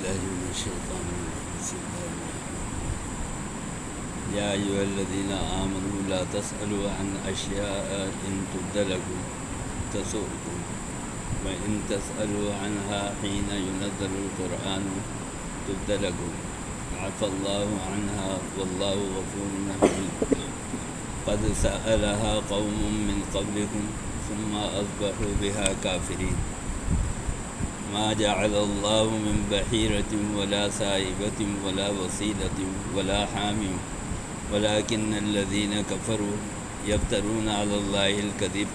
بالله من الشيطان الرجيم. بسم الله الرحمن الرحيم. يا أيها الذين آمنوا لا تسألوا عن أشياء إن تبد لكم تسؤكم وإن تسألوا عنها حين ينزل القرآن تبد لكم عفى الله عنها والله غفور حليم. قد سألها قوم من قبلكم ثم أصبحوا بها كافرين. ما جعل الله من بحيرة ولا سائبة ولا وصيلة ولا حام ولكن الذين كفروا يفترون على الله الكذب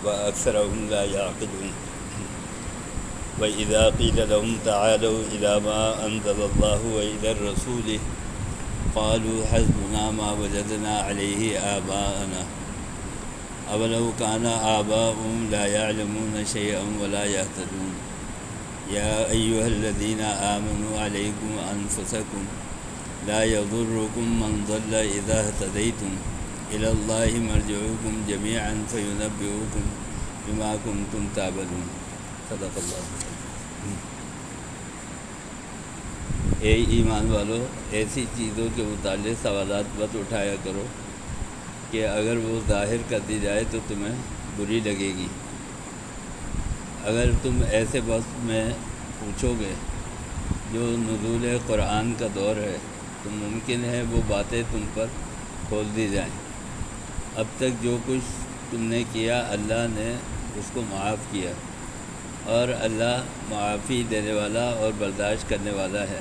وأكثرهم لا يعقلون. وإذا قيل لهم تعالوا إلى ما أنزل الله وإلى الرسول قالوا حسبنا ما وجدنا عليه آباءنا أولو كان آباؤهم لا يعلمون شيئا ولا يهتدون. يا أيها الذين آمنوا عليكم أنفسكم لا يضركم من ضل إذا اهتديتم إلى الله مرجعكم جميعا فينبئكم بما كنتم تعملون. صدق اللہ. اے ایمان والو، ایسی چیزوں کے متعلق سوالات مت اٹھایا کرو کہ اگر وہ ظاہر کر دی جائے تو تمہیں بری لگے گی. اگر تم ایسے وقت میں پوچھو گے جو نزول قرآن کا دور ہے تو ممکن ہے وہ باتیں تم پر کھول دی جائیں. اب تک جو کچھ تم نے کیا اللہ نے اس کو معاف کیا اور اللہ معافی دینے والا اور برداشت کرنے والا ہے.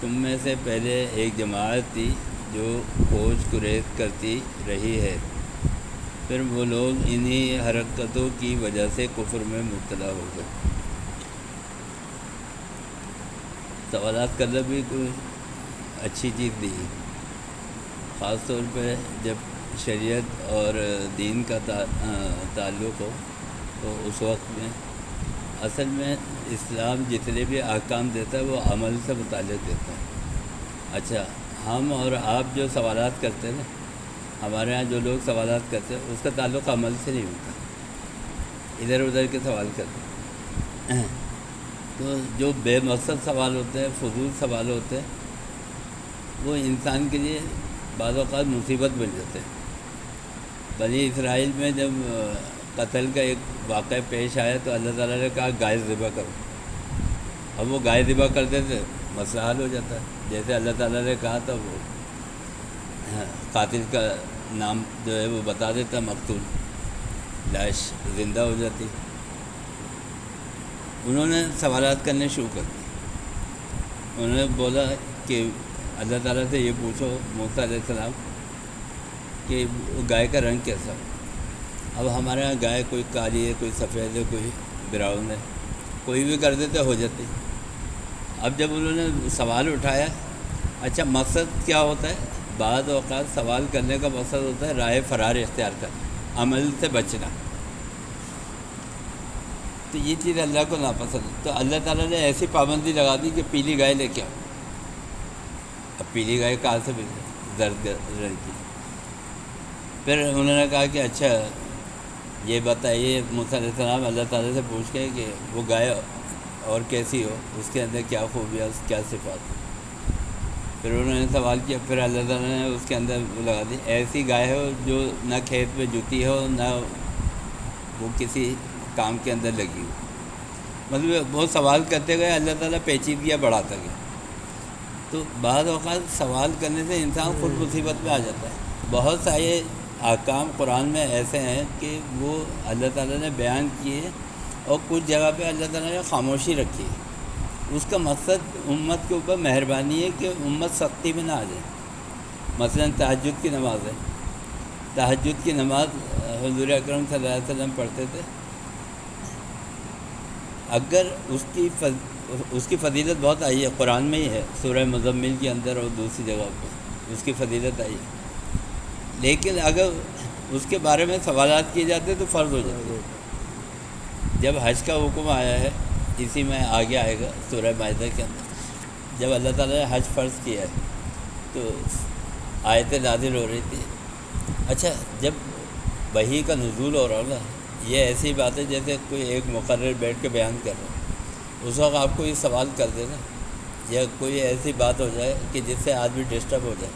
تم میں سے پہلے ایک جماعت تھی جو کھوج کریز کرتی رہی ہے، پھر وہ لوگ انہی حرکتوں کی وجہ سے کفر میں مبتلا ہو گئے. سوالات کرنا بھی کوئی اچھی چیز نہیں، خاص طور پہ جب شریعت اور دین کا تعلق ہو تو اس وقت میں اصل میں اسلام جتنے بھی احکام دیتا ہے وہ عمل سے متعلق دیتا ہے. اچھا، ہم اور آپ جو سوالات کرتے ہیں نا، ہمارے ہاں جو لوگ سوالات کرتے ہیں اس کا تعلق عمل سے نہیں ہوتا، ادھر ادھر کے سوال کرتے ہیں. تو جو بے مقصد سوال ہوتے ہیں، فضول سوال ہوتے ہیں، وہ انسان کے لیے بعض اوقات مصیبت بن جاتے ہیں. بنی اسرائیل میں جب قتل کا ایک واقعہ پیش آیا تو اللہ تعالیٰ نے کہا گائے ذبح کرو. اب وہ گائے ذبح کرتے تھے، مسئلہ حل ہو جاتا ہے. جیسے اللہ تعالیٰ نے کہا تھا وہ قاتل کا نام جو ہے وہ بتا دیتا، مقتول، لاش زندہ ہو جاتی. انہوں نے سوالات کرنے شروع کر دی. انہوں نے بولا کہ اللہ تعالیٰ سے یہ پوچھو موسیٰ علیہ السلام کہ گائے کا رنگ کیسا ہو. اب ہمارے یہاں گائے کوئی کالی ہے، کوئی سفید ہے، کوئی براؤن ہے، کوئی بھی کر دیتے ہو جاتی. اب جب انہوں نے سوال اٹھایا، اچھا مقصد کیا ہوتا ہے؟ بعض اوقات سوال کرنے کا مقصد ہوتا ہے راہ فرار اختیار کرنا، عمل سے بچنا. تو یہ چیز اللہ کو ناپسند ہے. تو اللہ تعالیٰ نے ایسی پابندی لگا دی کہ پیلی گائے لے کے آؤ. اب پیلی گائے کہاں سے مل جائے؟ زرد رنگ کی. پھر انہوں نے کہا کہ اچھا یہ بتائیے موسیٰ علیہ السلام اللہ تعالیٰ سے پوچھ کے کہ وہ گائے اور کیسی ہو، اس کے اندر کیا خوبیاں، کیا صفات. پھر انہوں نے سوال کیا، پھر اللہ تعالیٰ نے اس کے اندر لگا دی ایسی گائے ہو جو نہ کھیت میں جوتی ہو، نہ وہ کسی کام کے اندر لگی ہو. مطلب بہت سوال کرتے گئے، اللہ تعالیٰ پیچیدگیاں بڑھاتا گیا. تو بعض اوقات سوال کرنے سے انسان خود مصیبت میں آ جاتا ہے. بہت سارے احکام قرآن میں ایسے ہیں کہ وہ اللہ تعالیٰ نے بیان کیے اور کچھ جگہ پہ اللہ تعالیٰ نے خاموشی رکھی ہے. اس کا مقصد امت کے اوپر مہربانی ہے کہ امت سختی میں نہ آ جائے. مثلا تہجد کی نماز ہے، تہجد کی نماز حضور اکرم صلی اللہ علیہ وسلم پڑھتے تھے. اگر اس کی فضیلت بہت آئی ہے، قرآن میں ہی ہے، سورہ مزمل کے اندر اور دوسری جگہ پہ اس کی فضیلت آئی ہے، لیکن اگر اس کے بارے میں سوالات کیے جاتے تو فرض ہو جاتے. جب حج کا حکم آیا ہے، اسی میں آگے آئے گا سورہ مائدہ کے اندر، جب اللہ تعالیٰ نے حج فرض کیا ہے تو آیتیں نازل ہو رہی تھی. اچھا، جب وحی کا نزول ہو رہا نا، یہ ایسی بات ہے جیسے کوئی ایک مقرر بیٹھ کے بیان کر رہا ہے. اس وقت آپ کوئی سوال کر دے نا، یا کوئی ایسی بات ہو جائے کہ جس سے آدمی ڈسٹرب ہو جائے،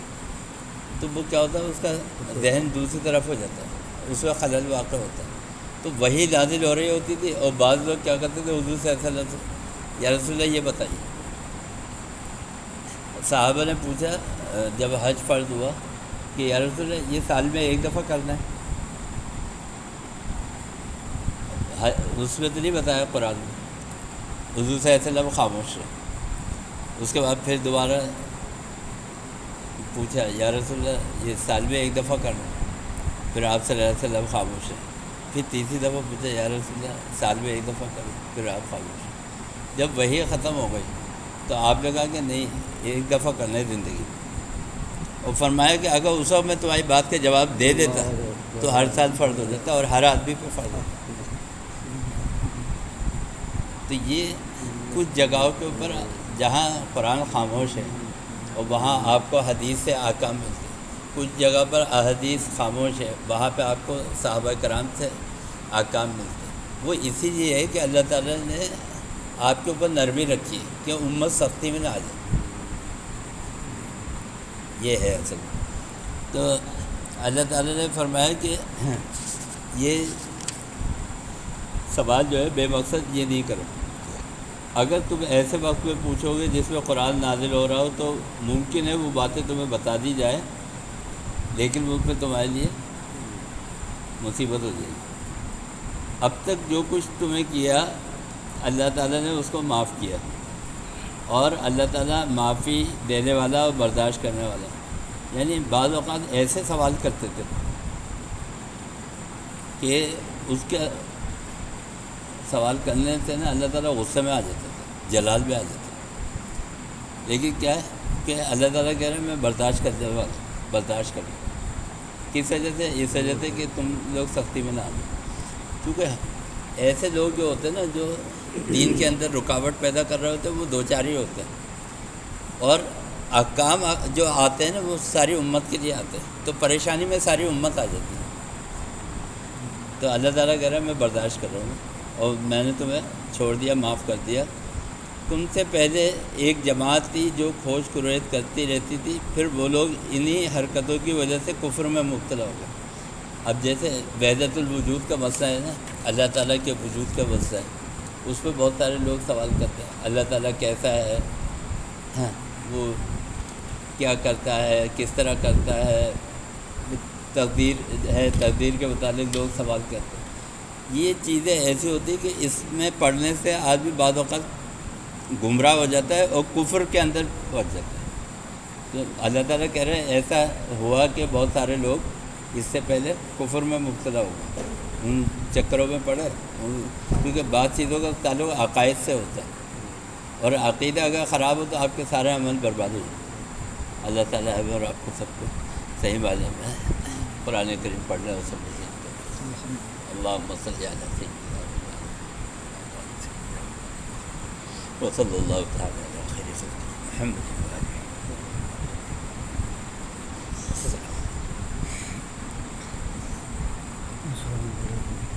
تو وہ کیا ہوتا ہے، اس کا ذہن دوسری طرف ہو جاتا ہے، اس میں خلل واقع ہوتا ہے. تو وہی نازل ہو رہی ہوتی تھی، اور بعض لوگ کیا کرتے تھے، حضور صلی اللہ علیہ وسلم سے، یا رسول اللہ یہ بتائیے. صحابہ نے پوچھا جب حج فرض ہوا کہ یا رسول اللہ یہ سال میں ایک دفعہ کرنا ہے، اس میں تو نہیں بتایا قرآن میں. حضور صلی اللہ علیہ وسلم خاموش رہے. اس کے بعد پھر دوبارہ پوچھا یا رسول اللہ یہ سال میں ایک دفعہ کرنا ہے، پھر آپ صلی اللہ علیہ وسلم خاموش رہے. پھر تیسری دفعہ پوچھا یا رسول اللہ سال میں ایک دفعہ کرنا، پھر آپ خاموش رہے. جب وہی ختم ہو گئی تو آپ نے کہا کہ نہیں، ایک دفعہ کرنا ہے زندگی میں. اور فرمایا کہ اگر اس وقت میں تمہاری بات کا جواب دے دیتا تو ہر سال فرض ہو جاتا اور ہر آدمی پہ فرض ہوتا. تو یہ کچھ جگہوں کے اوپر جہاں قرآن خاموش ہے اور وہاں آپ کو حدیث سے احکام ملتے ہیں. کچھ جگہ پر احادیث خاموش ہے، وہاں پہ آپ کو صحابہ کرام سے احکام ملتے ہیں. وہ اسی لیے ہے کہ اللہ تعالیٰ نے آپ کے اوپر نرمی رکھی ہے کہ امت سختی میں نہ آ جائے. یہ ہے اصل. تو اللہ تعالیٰ نے فرمایا کہ یہ سوال جو ہے بے مقصد یہ نہیں کرو. اگر تم ایسے وقت میں پوچھو گے جس میں قرآن نازل ہو رہا ہو تو ممکن ہے وہ باتیں تمہیں بتا دی جائیں، لیکن وہ پہ تمہارے لیے مصیبت ہو جائے گی. اب تک جو کچھ تمہیں کیا اللہ تعالیٰ نے اس کو معاف کیا، اور اللہ تعالیٰ معافی دینے والا اور برداشت کرنے والا. یعنی بعض اوقات ایسے سوال کرتے تھے کہ اس کے سوال کرنے سے نا اللہ تعالیٰ غصے میں آ جاتا تھا، جلال میں آ جاتا تھا. لیکن کیا ہے کہ اللہ تعالیٰ کہہ رہے ہیں میں برداشت کرنے والا، برداشت کروں. کس وجہ سے؟ اس وجہ سے کہ تم لوگ سختی میں نہ آ جاؤ. کیونکہ ایسے لوگ جو ہوتے ہیں نا، جو دین کے اندر رکاوٹ پیدا کر رہے ہوتے ہیں، وہ دو چار ہی ہوتے ہیں، اور احکام جو آتے ہیں نا وہ ساری امت کے لیے آتے ہیں، تو پریشانی میں ساری امت آ جاتی ہے. تو اللہ تعالیٰ کہہ رہا ہے میں برداشت کر رہا ہوں، اور میں نے تمہیں چھوڑ دیا، معاف کر دیا. تم سے پہلے ایک جماعت تھی جو کھوج کریت کرتی رہتی تھی، پھر وہ لوگ انہی حرکتوں کی وجہ سے کفر میں مبتلا ہو گئے. اب جیسے وحدت الوجود کا مسئلہ ہے نا، اللہ تعالیٰ کے وجود کا مسئلہ ہے، اس پہ بہت سارے لوگ سوال کرتے ہیں اللہ تعالیٰ کیسا ہے، ہاں وہ کیا کرتا ہے، کس طرح کرتا ہے، تقدیر ہے، تقدیر کے متعلق لوگ سوال کرتے ہیں. یہ چیزیں ایسی ہوتی ہیں کہ اس میں پڑھنے سے آدمی بعض اوقات گمراہ ہو جاتا ہے اور کفر کے اندر پہنچ جاتا ہے. تو اللہ تعالیٰ کہہ رہے ہیں ایسا ہوا کہ بہت سارے لوگ اس سے پہلے کفر میں مبتلا ہو گئے، ان چکروں میں پڑے، کیونکہ بعض چیزوں کا تعلق عقائد سے ہوتا ہے، اور عقیدہ اگر خراب ہو تو آپ کے سارے عمل برباد ہو جائیں. اللہ تعالیٰ ہمیں اور آپ کو سب کو صحیح معلوم ہے قرآن کریم پڑھنا اور سمجھنا. اللہم صلی علی سیدنا وصلی اللہ تعالی علی خیر خلقہ محمد. السلام علیکم.